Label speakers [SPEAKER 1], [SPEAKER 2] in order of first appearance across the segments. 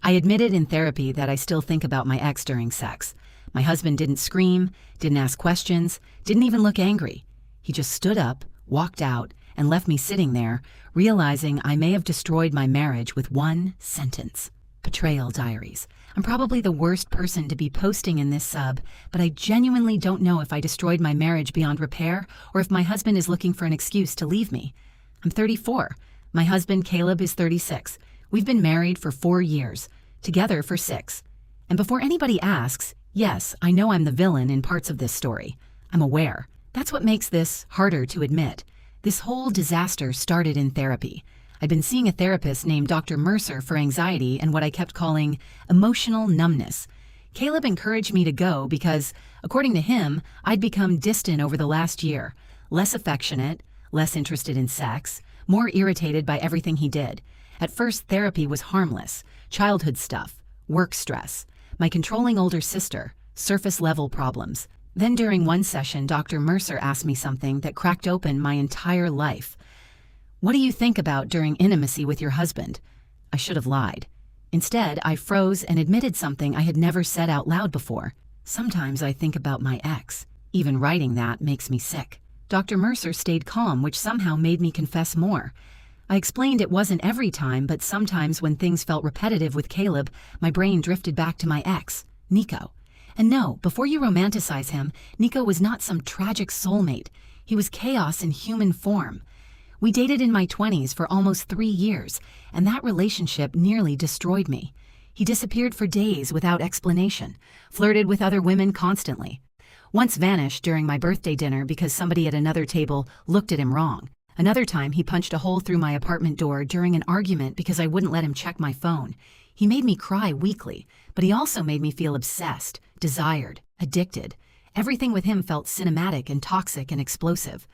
[SPEAKER 1] I admitted in therapy that I still think about my ex during sex. My husband didn't scream, didn't ask questions, didn't even look angry. He just stood up, walked out, and left me sitting there, realizing I may have destroyed my marriage with one sentence. Betrayal diaries. I'm probably the worst person to be posting in this sub, but I genuinely don't know if I destroyed my marriage beyond repair or if my husband is looking for an excuse to leave me. I'm 34. My husband, Caleb, is 36. We've been married for 4 years, together for 6. And before anybody asks, yes, I know I'm the villain in parts of this story. I'm aware. That's what makes this harder to admit. This whole disaster started in therapy. I'd been seeing a therapist named Dr. Mercer for anxiety and what I kept calling emotional numbness. Caleb encouraged me to go because, according to him, I'd become distant over the last year, less affectionate, less interested in sex, more irritated by everything he did. At first, therapy was harmless, childhood stuff, work stress, my controlling older sister, surface-level problems. Then during one session, Dr. Mercer asked me something that cracked open my entire life. What do you think about during intimacy with your husband? I should have lied. Instead, I froze and admitted something I had never said out loud before. Sometimes I think about my ex. Even writing that makes me sick. Dr. Mercer stayed calm, which somehow made me confess more. I explained it wasn't every time, but sometimes when things felt repetitive with Caleb, my brain drifted back to my ex, Nico. And no, before you romanticize him, Nico was not some tragic soulmate. He was chaos in human form. We dated in my 20s for almost 3 years, and that relationship nearly destroyed me. He disappeared for days without explanation, flirted with other women constantly. Once vanished during my birthday dinner because somebody at another table looked at him wrong. Another time he punched a hole through my apartment door during an argument because I wouldn't let him check my phone. He made me cry weekly, but he also made me feel obsessed, desired, addicted. Everything with him felt cinematic and toxic and explosive.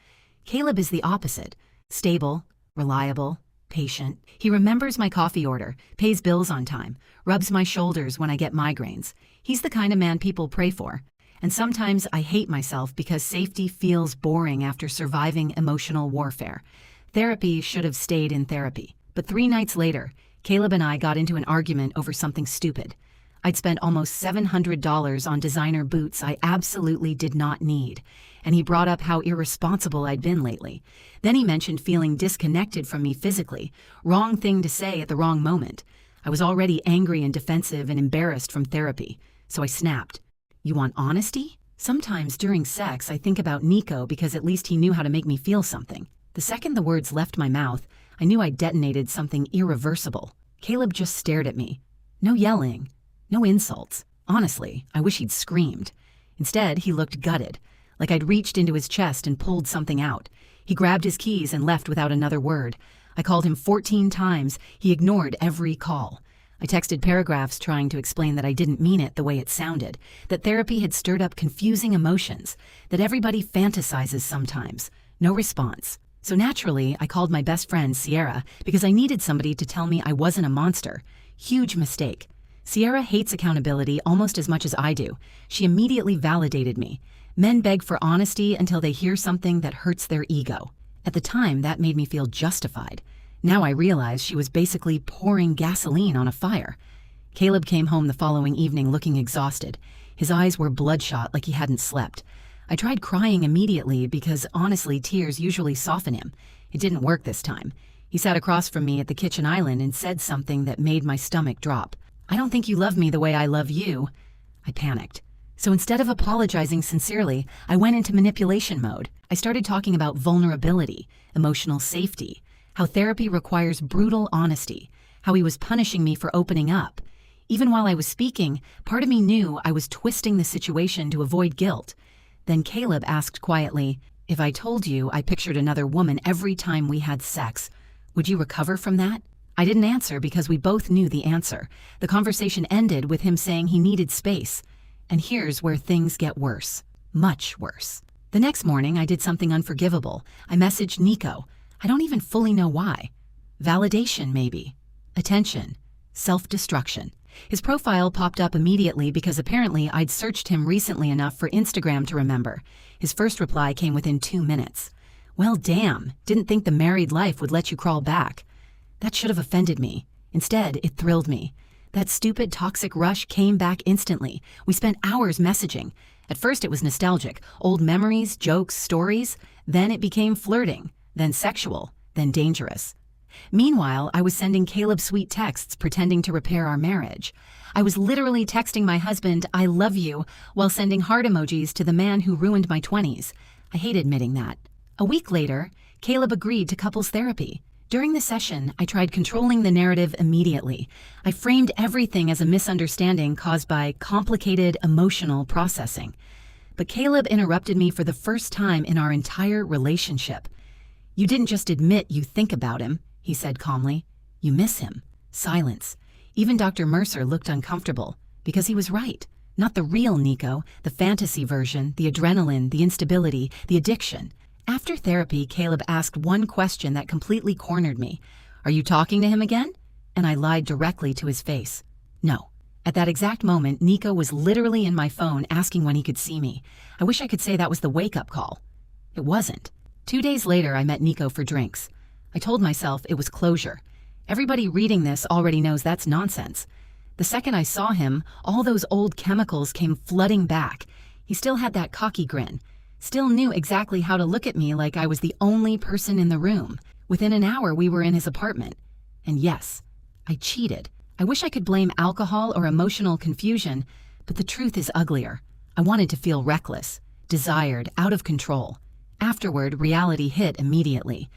[SPEAKER 1] Caleb is the opposite. Stable, reliable, patient. He remembers my coffee order, pays bills on time, rubs my shoulders when I get migraines. He's the kind of man people pray for. And sometimes I hate myself because safety feels boring after surviving emotional warfare. Therapy should have stayed in therapy. But 3 nights later, Caleb and I got into an argument over something stupid. I'd spent almost $700 on designer boots I absolutely did not need, and he brought up how irresponsible I'd been lately. Then he mentioned feeling disconnected from me physically, wrong thing to say at the wrong moment. I was already angry and defensive and embarrassed from therapy, so I snapped. You want honesty? Sometimes during sex I think about Nico because at least he knew how to make me feel something. The second the words left my mouth, I knew I'd detonated something irreversible. Caleb just stared at me. No yelling. No insults. Honestly, I wish he'd screamed. Instead, he looked gutted, like I'd reached into his chest and pulled something out. He grabbed his keys and left without another word. I called him 14 times. He ignored every call. I texted paragraphs trying to explain that I didn't mean it the way it sounded, that therapy had stirred up confusing emotions, that everybody fantasizes sometimes. No response. So naturally, I called my best friend, Sierra, because I needed somebody to tell me I wasn't a monster. Huge mistake. Sierra hates accountability almost as much as I do. She immediately validated me. Men beg for honesty until they hear something that hurts their ego. At the time, that made me feel justified. Now I realize she was basically pouring gasoline on a fire. Caleb came home the following evening looking exhausted. His eyes were bloodshot like he hadn't slept. I tried crying immediately because, honestly, tears usually soften him. It didn't work this time. He sat across from me at the kitchen island and said something that made my stomach drop. I don't think you love me the way I love you. I panicked. So instead of apologizing sincerely, I went into manipulation mode. I started talking about vulnerability, emotional safety, how therapy requires brutal honesty, how he was punishing me for opening up. Even while I was speaking, part of me knew I was twisting the situation to avoid guilt. Then Caleb asked quietly, if I told you I pictured another woman every time we had sex, would you recover from that? I didn't answer because we both knew the answer. The conversation ended with him saying he needed space. And here's where things get worse. Much worse. The next morning, I did something unforgivable. I messaged Nico. I don't even fully know why. Validation, maybe. Attention. Self-destruction. His profile popped up immediately because apparently I'd searched him recently enough for Instagram to remember. His first reply came within 2 minutes. Well, damn. Didn't think the married life would let you crawl back. That should have offended me. Instead, it thrilled me. That stupid toxic rush came back instantly. We spent hours messaging. At first it was nostalgic, old memories, jokes, stories. Then it became flirting, then sexual, then dangerous. Meanwhile, I was sending Caleb sweet texts pretending to repair our marriage. I was literally texting my husband, "I love you," while sending heart emojis to the man who ruined my 20s. I hate admitting that. A week later, Caleb agreed to couples therapy. During the session, I tried controlling the narrative immediately. I framed everything as a misunderstanding caused by complicated emotional processing. But Caleb interrupted me for the first time in our entire relationship. "You didn't just admit you think about him," he said calmly. "You miss him." Silence. Even Dr. Mercer looked uncomfortable, because he was right. Not the real Nico, the fantasy version, the adrenaline, the instability, the addiction. After therapy, Caleb asked one question that completely cornered me. "Are you talking to him again?" And I lied directly to his face. No. At that exact moment, Nico was literally in my phone asking when he could see me. I wish I could say that was the wake-up call. It wasn't. 2 days later, I met Nico for drinks. I told myself it was closure. Everybody reading this already knows that's nonsense. The second I saw him, all those old chemicals came flooding back. He still had that cocky grin. Still knew exactly how to look at me like I was the only person in the room. Within an hour, we were in his apartment. And yes, I cheated. I wish I could blame alcohol or emotional confusion, but the truth is uglier. I wanted to feel reckless, desired, out of control. Afterward, reality hit immediately.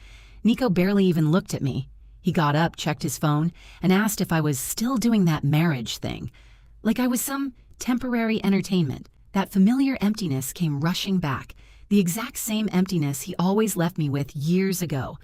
[SPEAKER 1] Nico barely even looked at me. He got up, checked his phone, and asked if I was still doing that marriage thing. Like I was some temporary entertainment. That familiar emptiness came rushing back, the exact same emptiness he always left me with years ago.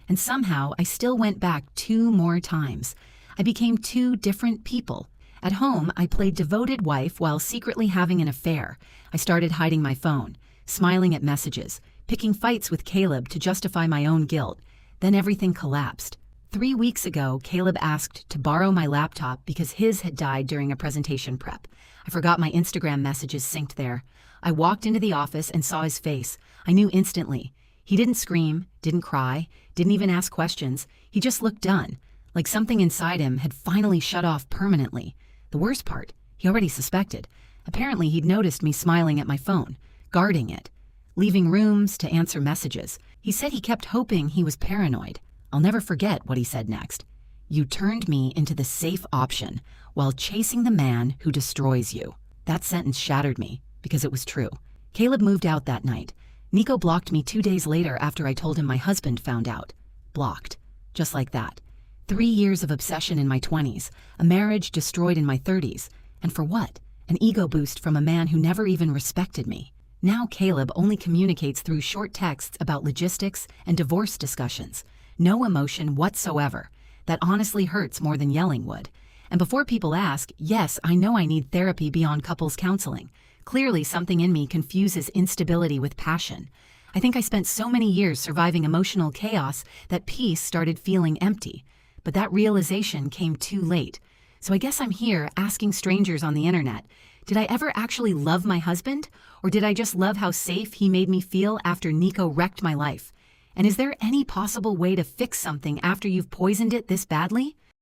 [SPEAKER 1] And somehow, I still went back 2 more times. I became 2 different people. At home, I played devoted wife while secretly having an affair. I started hiding my phone, smiling at messages, picking fights with Caleb to justify my own guilt. Then everything collapsed. 3 weeks ago, Caleb asked to borrow my laptop because his had died during a presentation prep. I forgot my Instagram messages synced there. I walked into the office and saw his face. I knew instantly. He didn't scream, didn't cry, didn't even ask questions. He just looked done, like something inside him had finally shut off permanently. The worst part, he already suspected. Apparently he'd noticed me smiling at my phone, guarding it, leaving rooms to answer messages. He said he kept hoping he was paranoid. I'll never forget what he said next. "You turned me into the safe option while chasing the man who destroys you." That sentence shattered me because it was true. Caleb moved out that night. Nico blocked me 2 days later after I told him my husband found out. Blocked. Just like that. 3 years of obsession in my 20s, a marriage destroyed in my 30s. And for what? An ego boost from a man who never even respected me. Now Caleb only communicates through short texts about logistics and divorce discussions. No emotion whatsoever. That honestly hurts more than yelling would. And before people ask, yes, I know I need therapy beyond couples counseling. Clearly something in me confuses instability with passion. I think I spent so many years surviving emotional chaos that peace started feeling empty. But that realization came too late. So I guess I'm here asking strangers on the internet, did I ever actually love my husband? Or did I just love how safe he made me feel after Nico wrecked my life? And is there any possible way to fix something after you've poisoned it this badly?